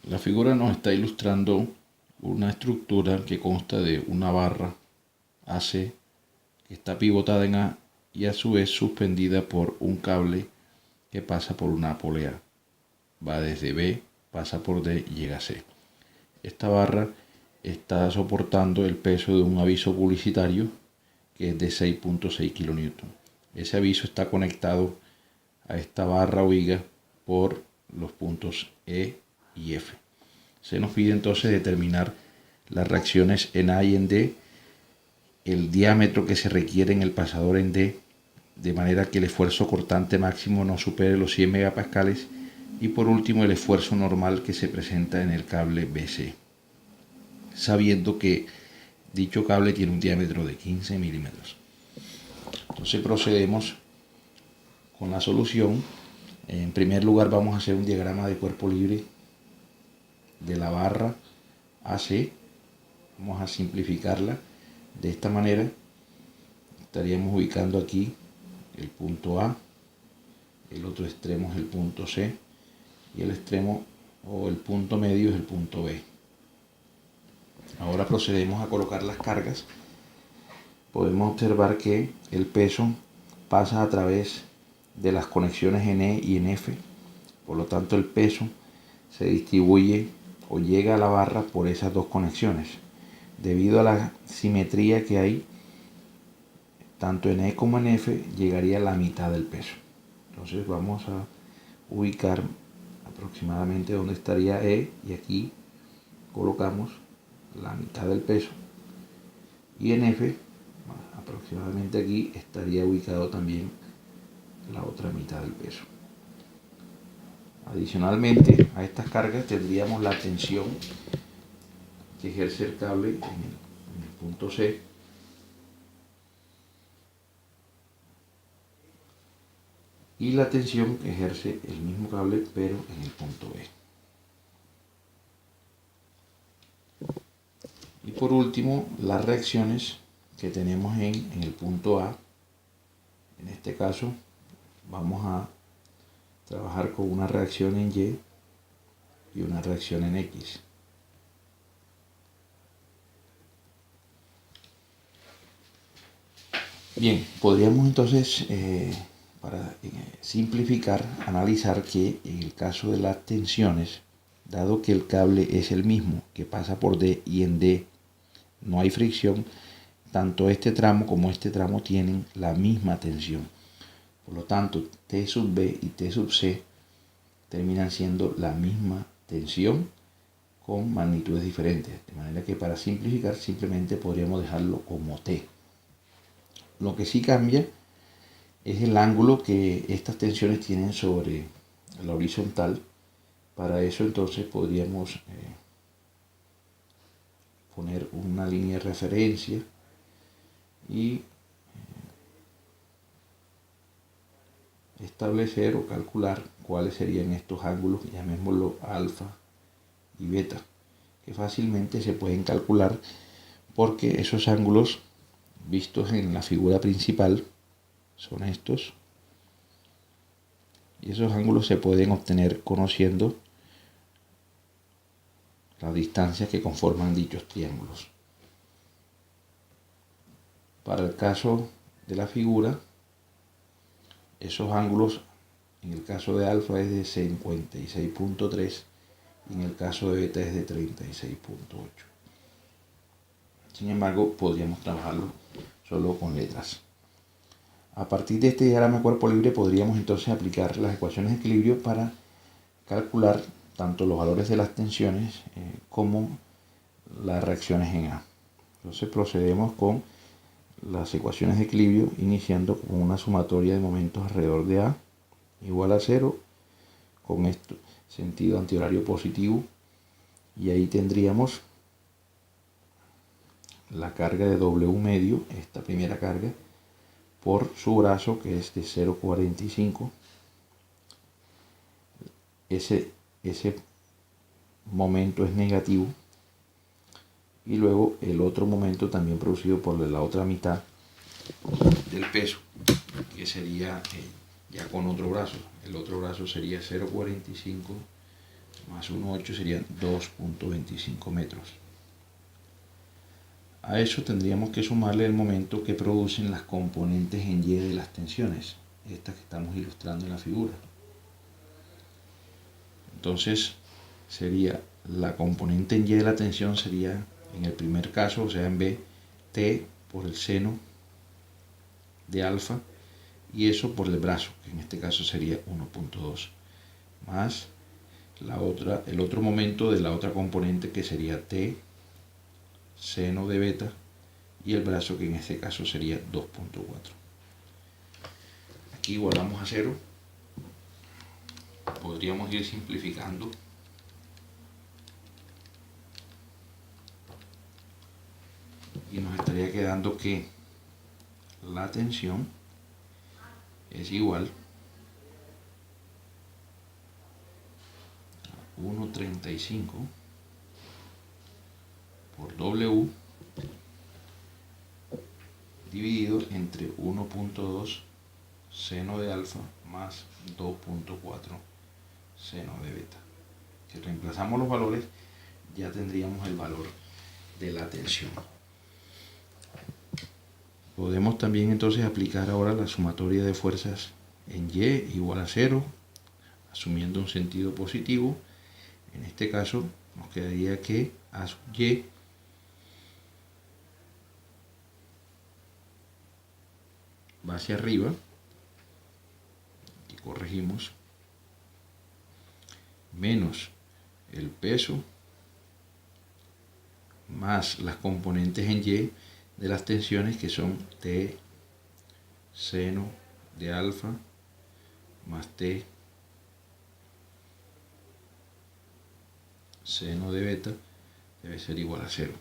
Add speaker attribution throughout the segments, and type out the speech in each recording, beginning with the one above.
Speaker 1: La figura nos está ilustrando una estructura que consta de una barra AC que está pivotada en A y a su vez suspendida por un cable que pasa por una polea. Va desde B, pasa por D y llega a C. Esta barra está soportando el peso de un aviso publicitario que es de 6.6 kN. Ese aviso está conectado a esta barra o viga por los puntos E y F. Se nos pide entonces determinar las reacciones en A y en D, el diámetro que se requiere en el pasador en D, de manera que el esfuerzo cortante máximo no supere los 100 megapascales, y por último el esfuerzo normal que se presenta en el cable BC, sabiendo que dicho cable tiene un diámetro de 15 milímetros. Entonces procedemos con la solución. En primer lugar vamos a hacer un diagrama de cuerpo libre de la barra AC. Vamos a simplificarla de esta manera. Estaríamos ubicando aquí el punto A, el otro extremo es el punto C y el extremo o el punto medio es el punto B. Ahora procedemos a colocar las cargas. Podemos observar que el peso pasa a través de las conexiones en E y en F, por lo tanto el peso se distribuye o llega a la barra por esas dos conexiones. Debido a la simetría que hay tanto en E como en F, llegaría a la mitad del peso. Entonces vamos a ubicar aproximadamente donde estaría E y aquí colocamos la mitad del peso, y en F aproximadamente aquí estaría ubicado también la otra mitad del peso. Adicionalmente a estas cargas tendríamos la tensión que ejerce el cable en el punto C y la tensión que ejerce el mismo cable pero en el punto B. Y por último, las reacciones que tenemos en el punto A. En este caso vamos a trabajar con una reacción en Y y una reacción en X. Bien, podríamos entonces, para simplificar, analizar que en el caso de las tensiones, dado que el cable es el mismo que pasa por D y en D no hay fricción, tanto este tramo como este tramo tienen la misma tensión. Por lo tanto, T sub B y T sub C terminan siendo la misma tensión con magnitudes diferentes. De manera que para simplificar simplemente podríamos dejarlo como T. Lo que sí cambia es el ángulo que estas tensiones tienen sobre la horizontal. Para eso entonces podríamos poner una línea de referencia y establecer o calcular cuáles serían estos ángulos, llamémoslo alfa y beta, que fácilmente se pueden calcular porque esos ángulos vistos en la figura principal son estos, y esos ángulos se pueden obtener conociendo las distancias que conforman dichos triángulos. Para el caso de la figura, esos ángulos en el caso de alfa es de 56.3 y en el caso de beta es de 36.8. Sin embargo, podríamos trabajarlo solo con letras. A partir de este diagrama de cuerpo libre podríamos entonces aplicar las ecuaciones de equilibrio para calcular tanto los valores de las tensiones como las reacciones en A. Entonces procedemos con las ecuaciones de equilibrio iniciando con una sumatoria de momentos alrededor de A igual a 0 con esto sentido antihorario positivo, y ahí tendríamos la carga de W medio, esta primera carga, por su brazo que es de 0,45. Ese momento es negativo, y luego el otro momento también producido por la otra mitad del peso, que sería ya con otro brazo. El otro brazo sería 0,45 más 1,8 serían 2,25 metros. A eso tendríamos que sumarle el momento que producen las componentes en Y de las tensiones, estas que estamos ilustrando en la figura. Entonces sería la componente en Y de la tensión sería, en el primer caso, o sea en B, T por el seno de alfa, y eso por el brazo, que en este caso sería 1,2, más el otro momento de la otra componente, que sería T seno de beta, y el brazo, que en este caso sería 2,4. Aquí igualamos a 0. Podríamos ir simplificando. Y nos estaría quedando que la tensión es igual a 1,35 por W dividido entre 1,2 seno de alfa más 2,4 seno de beta. Si reemplazamos los valores, ya tendríamos el valor de la tensión. Podemos también entonces aplicar ahora la sumatoria de fuerzas en Y igual a 0, asumiendo un sentido positivo. En este caso nos quedaría que A sub Y va hacia arriba, y corregimos, menos el peso más las componentes en Y de las tensiones, que son T seno de alfa más T seno de beta, debe ser igual a 0.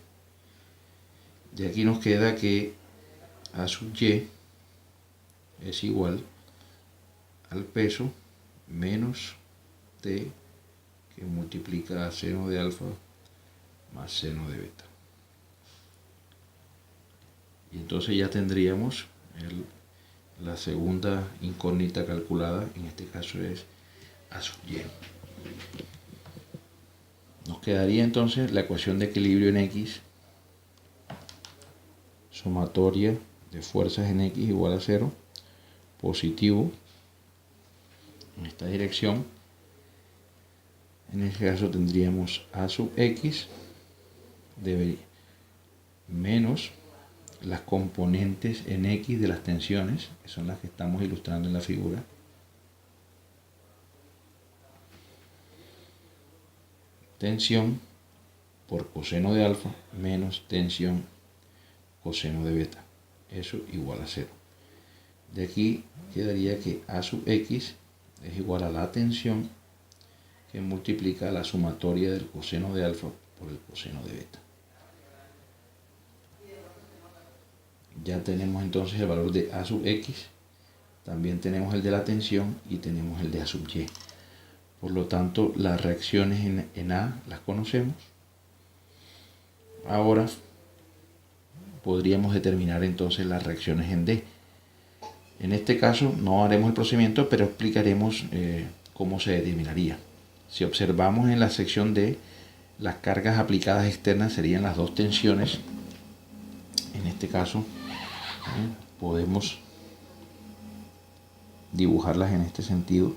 Speaker 1: De aquí nos queda que A sub Y es igual al peso menos T, que multiplica a seno de alfa más seno de beta. Y entonces ya tendríamos la segunda incógnita calculada, en este caso es A sub Y. Nos quedaría entonces la ecuación de equilibrio en X, sumatoria de fuerzas en X igual a 0, positivo en esta dirección. En este caso tendríamos A sub X menos las componentes en X de las tensiones, que son las que estamos ilustrando en la figura, tensión por coseno de alfa menos tensión coseno de beta, eso igual a 0. De aquí quedaría que A sub X es igual a la tensión, que multiplica la sumatoria del coseno de alfa por el coseno de beta. Ya tenemos entonces el valor de A sub X, también tenemos el de la tensión y tenemos el de A sub Y. Por lo tanto, las reacciones en A las conocemos. Ahora podríamos determinar entonces las reacciones en D. En este caso no haremos el procedimiento, pero explicaremos cómo se determinaría. Si observamos en la sección D, las cargas aplicadas externas serían las dos tensiones. En este caso podemos dibujarlas en este sentido.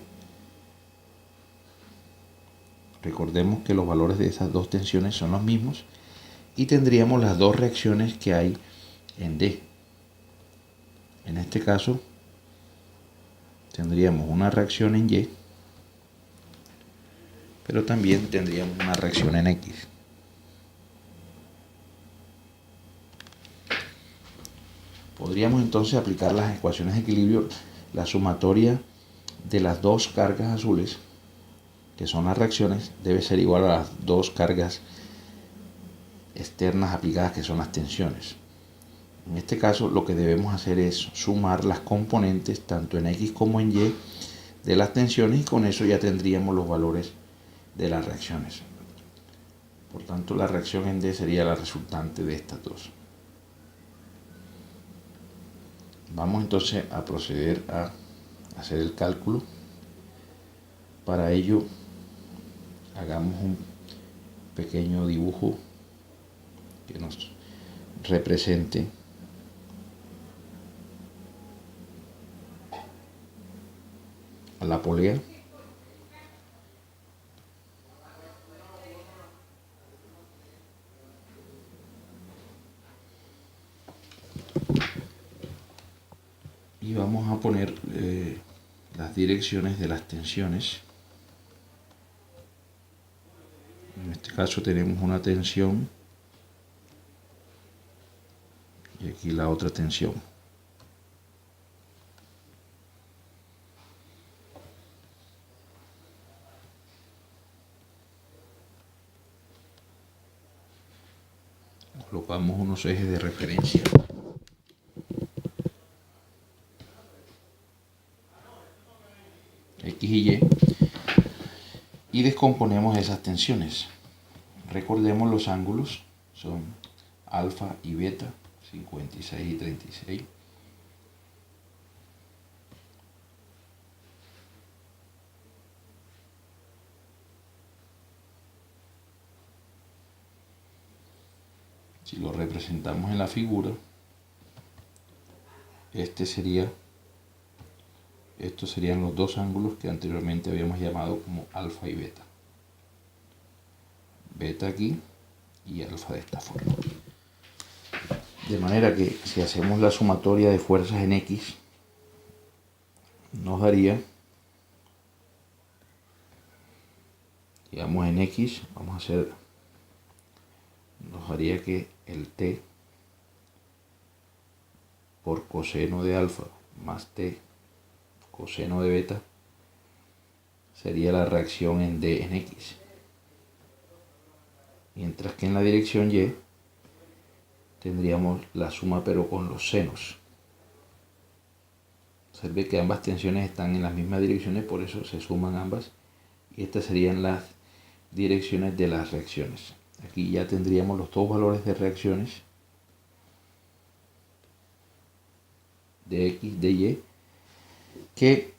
Speaker 1: Recordemos que los valores de esas dos tensiones son los mismos y tendríamos las dos reacciones que hay en D. En este caso tendríamos una reacción en Y, pero también tendríamos una reacción en X. Podríamos entonces aplicar las ecuaciones de equilibrio, la sumatoria de las dos cargas azules, que son las reacciones, debe ser igual a las dos cargas externas aplicadas, que son las tensiones. En este caso lo que debemos hacer es sumar las componentes tanto en X como en Y de las tensiones, y con eso ya tendríamos los valores de las reacciones. Por tanto, la reacción en D sería la resultante de estas dos. Vamos entonces a proceder a hacer el cálculo. Para ello hagamos un pequeño dibujo que nos represente a la polea. Y vamos a poner las direcciones de las tensiones. En este caso tenemos una tensión y aquí la otra tensión. Colocamos unos ejes de referencia. X y Y, y descomponemos esas tensiones. Recordemos los ángulos, son alfa y beta, 56 y 36. Si lo representamos en la figura, estos serían los dos ángulos que anteriormente habíamos llamado como alfa y beta. Beta aquí y alfa de esta forma. De manera que si hacemos la sumatoria de fuerzas en X, nos daría, digamos en X, nos daría que el T por coseno de alfa más T coseno de beta sería la reacción en D en X. Mientras que en la dirección Y tendríamos la suma pero con los senos. Observe que ambas tensiones están en las mismas direcciones, por eso se suman ambas. Y estas serían las direcciones de las reacciones. Aquí ya tendríamos los dos valores de reacciones de X, de Y, que